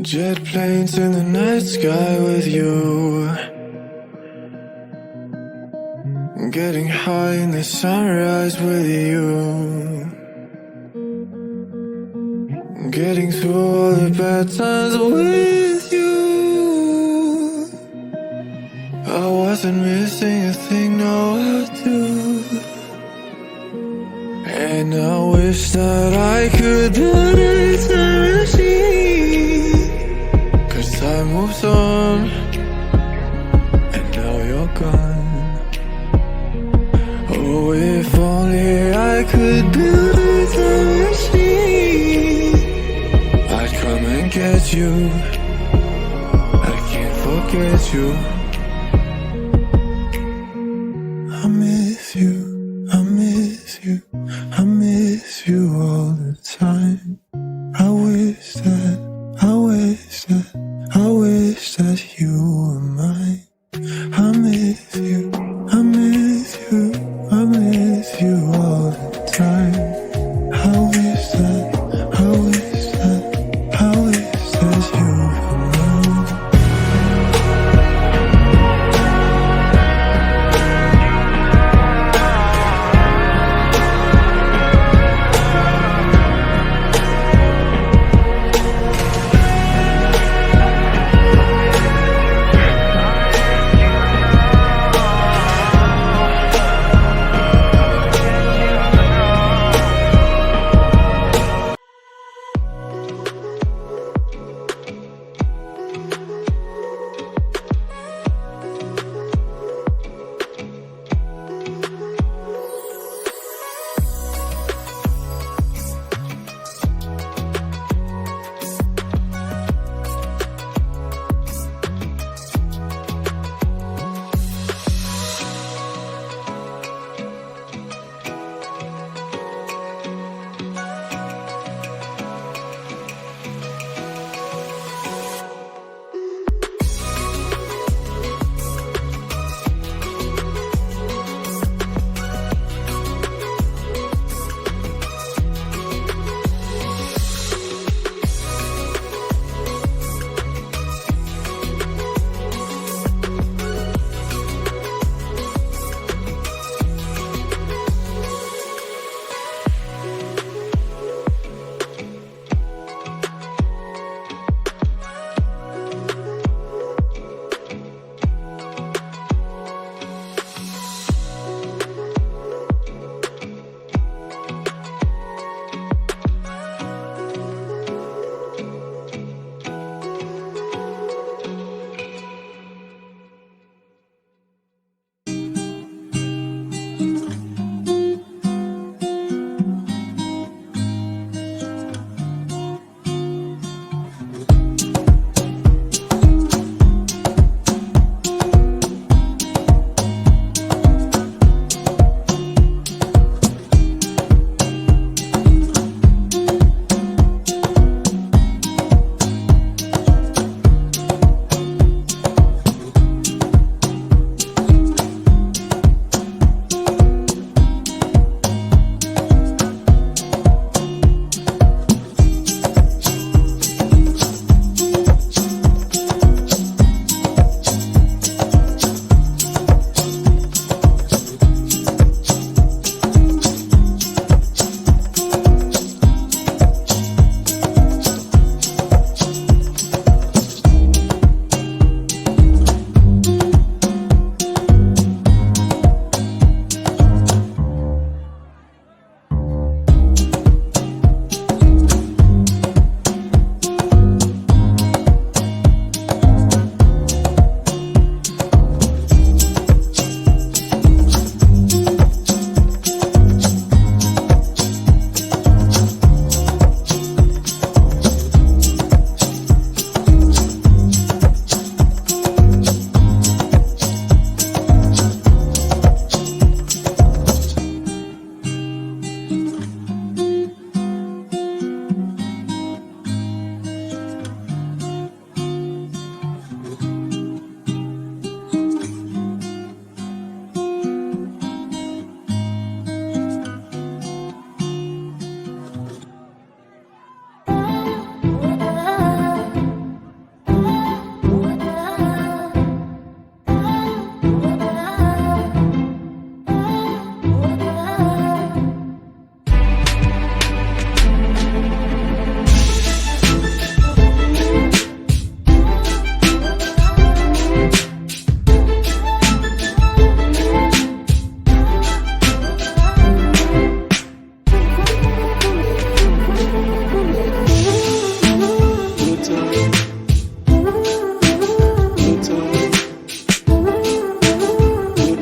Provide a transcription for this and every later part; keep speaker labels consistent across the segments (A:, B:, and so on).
A: Jet planes in the night sky with you, getting high in the sunrise with you, getting through all the bad times with you. I wasn't missing a thing, no I do. And I wish that I could build a time machine, 'cause time moves on, and now you're gone. Oh, if only I could build a time machine, I'd come and get you. I can't forget you. I miss you, I miss you, I miss you all the time. I wish that, I wish that, I wish that you were mine. I miss you, I miss you, I miss you all the time. I wish that, I wish that, I wish that you were mine.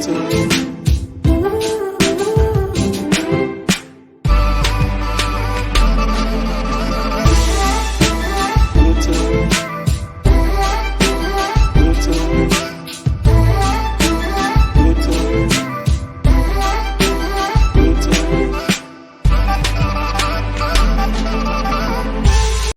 A: victory.